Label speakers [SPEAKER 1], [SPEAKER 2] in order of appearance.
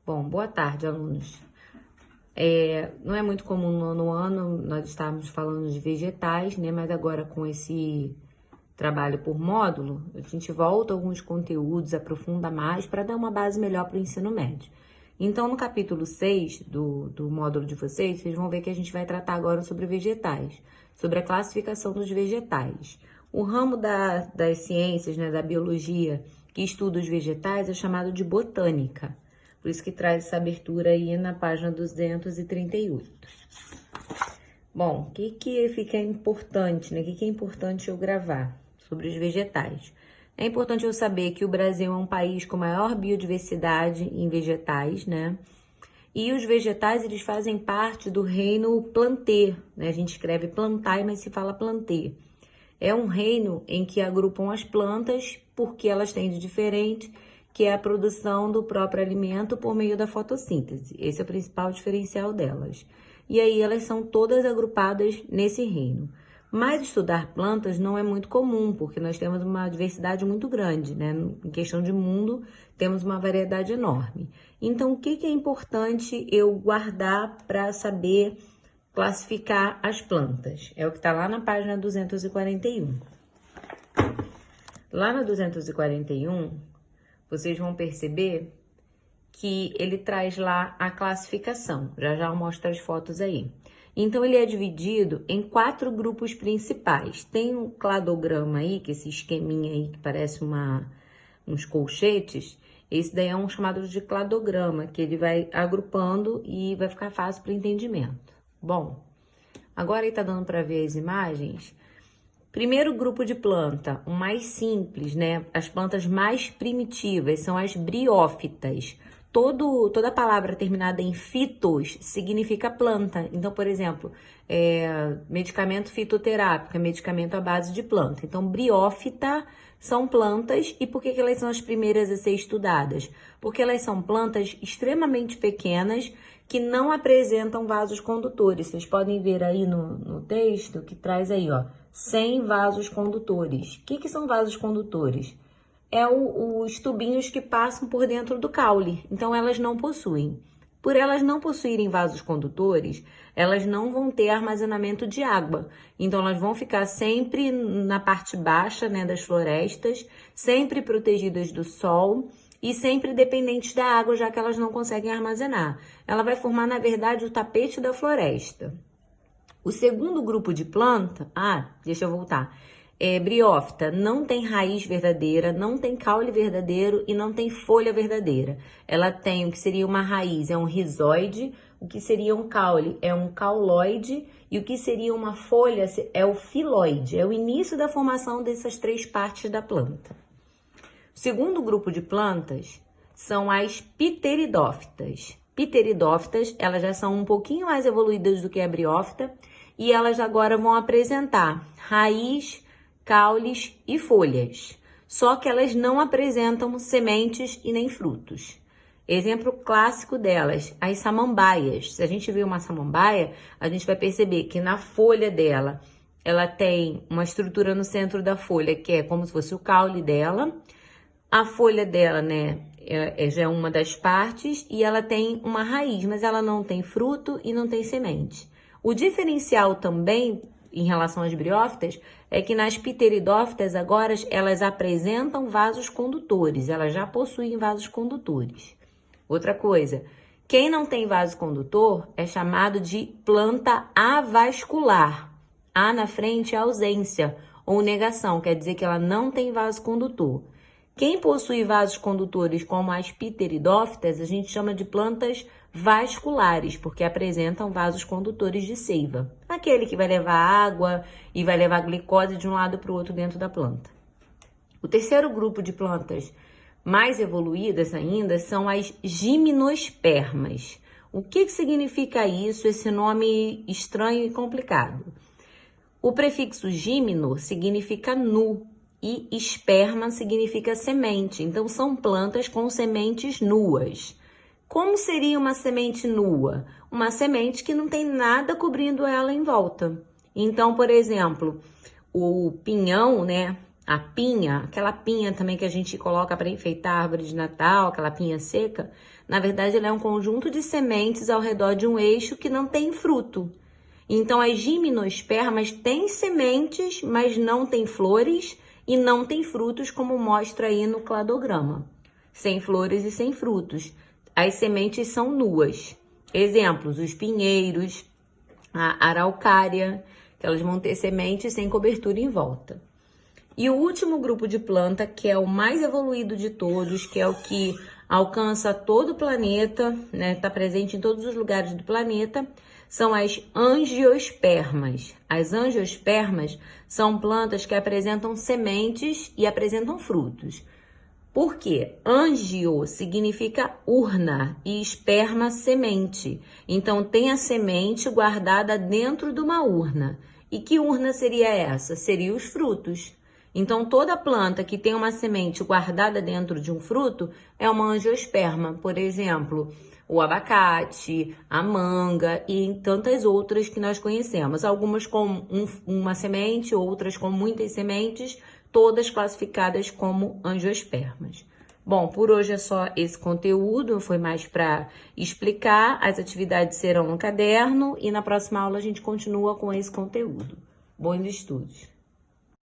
[SPEAKER 1] Bom, boa tarde, alunos. Não é muito comum no nono ano nós estarmos falando de vegetais, né? Mas agora com esse trabalho por módulo, a gente volta alguns conteúdos, aprofunda mais para dar uma base melhor para o ensino médio. Então, no capítulo 6 do módulo de vocês vão ver que a gente vai tratar agora sobre vegetais, sobre a classificação dos vegetais. O ramo das ciências, né, da biologia, que estuda os vegetais é chamado de botânica. Por isso que traz essa abertura aí na página 238. Bom, o que fica importante, né? O que é importante eu gravar sobre os vegetais? É importante eu saber que o Brasil é um país com maior biodiversidade em vegetais, né? E os vegetais, eles fazem parte do reino Plantae, né? A gente escreve Plantae, mas se fala Plantae. É um reino em que agrupam as plantas, porque elas têm de diferente, que é a produção do próprio alimento por meio da fotossíntese. Esse é o principal diferencial delas. E aí elas são todas agrupadas nesse reino. Mas estudar plantas não é muito comum, porque nós temos uma diversidade muito grande, né? Em questão de mundo, temos uma variedade enorme. Então, o que é importante eu guardar para saber classificar as plantas? É o que está lá na página 241. Lá na 241, vocês vão perceber que ele traz lá a classificação. Já eu mostro as fotos aí. Então, ele é dividido em 4 grupos principais. Tem um cladograma aí, que esse esqueminha aí que parece uns colchetes. Esse daí é um chamado de cladograma, que ele vai agrupando e vai ficar fácil para o entendimento. Bom, agora aí tá dando para ver as imagens. Primeiro grupo de planta, o mais simples, né? As plantas mais primitivas são as briófitas. Toda palavra terminada em fitos significa planta. Então, por exemplo, medicamento fitoterápico é medicamento à base de planta. Então, briófita são plantas. E por que elas são as primeiras a ser estudadas? Porque elas são plantas extremamente pequenas que não apresentam vasos condutores. Vocês podem ver aí no texto que traz aí, ó, 100 vasos condutores. O que são vasos condutores? É os tubinhos que passam por dentro do caule. Então, elas não possuem. Por elas não possuírem vasos condutores, elas não vão ter armazenamento de água. Então, elas vão ficar sempre na parte baixa, né, das florestas, sempre protegidas do sol e sempre dependentes da água, já que elas não conseguem armazenar. Ela vai formar, na verdade, o tapete da floresta. O segundo grupo de planta, deixa eu voltar, briófita, não tem raiz verdadeira, não tem caule verdadeiro e não tem folha verdadeira. Ela tem o que seria uma raiz, é um rizóide, o que seria um caule é um cauloide e o que seria uma folha é o filoide, é o início da formação dessas 3 partes da planta. O segundo grupo de plantas são as pteridófitas. Pteridófitas, elas já são um pouquinho mais evoluídas do que a briófita e elas agora vão apresentar raiz, caules e folhas. Só que elas não apresentam sementes e nem frutos. Exemplo clássico delas, as samambaias. Se a gente vê uma samambaia, a gente vai perceber que na folha dela, ela tem uma estrutura no centro da folha, que é como se fosse o caule dela. A folha dela, né, já é uma das partes e ela tem uma raiz, mas ela não tem fruto e não tem semente. O diferencial também em relação às briófitas é que nas pteridófitas agora elas apresentam vasos condutores, elas já possuem vasos condutores. Outra coisa, quem não tem vaso condutor é chamado de planta avascular. A na frente é ausência ou negação, quer dizer que ela não tem vaso condutor. Quem possui vasos condutores como as pteridófitas, a gente chama de plantas vasculares, porque apresentam vasos condutores de seiva. Aquele que vai levar água e vai levar glicose de um lado para o outro dentro da planta. O terceiro grupo de plantas mais evoluídas ainda são as gimnospermas. O que significa isso, esse nome estranho e complicado? O prefixo gimno significa nu. E esperma significa semente, então são plantas com sementes nuas. Como seria uma semente nua? Uma semente que não tem nada cobrindo ela em volta. Então, por exemplo, o pinhão, né? a pinha, aquela pinha também que a gente coloca para enfeitar a árvore de Natal, aquela pinha seca, na verdade ela é um conjunto de sementes ao redor de um eixo que não tem fruto. Então as gimnospermas têm sementes, mas não têm flores e não têm frutos, como mostra aí no cladograma. Sem flores e sem frutos. As sementes são nuas. Exemplos, os pinheiros, a araucária, que elas vão ter sementes sem cobertura em volta. E o último grupo de planta, que é o mais evoluído de todos, que é o que alcança todo o planeta, né? Está presente em todos os lugares do planeta, são as angiospermas. As angiospermas são plantas que apresentam sementes e apresentam frutos. Por quê? Angio significa urna e esperma semente. Então tem a semente guardada dentro de uma urna. E que urna seria essa? Seriam os frutos. Então toda planta que tem uma semente guardada dentro de um fruto é uma angiosperma. Por exemplo, o abacate, a manga e tantas outras que nós conhecemos. Algumas com uma semente, outras com muitas sementes, todas classificadas como angiospermas. Bom, por hoje é só esse conteúdo, foi mais para explicar. As atividades serão no caderno e na próxima aula a gente continua com esse conteúdo. Bons estudos!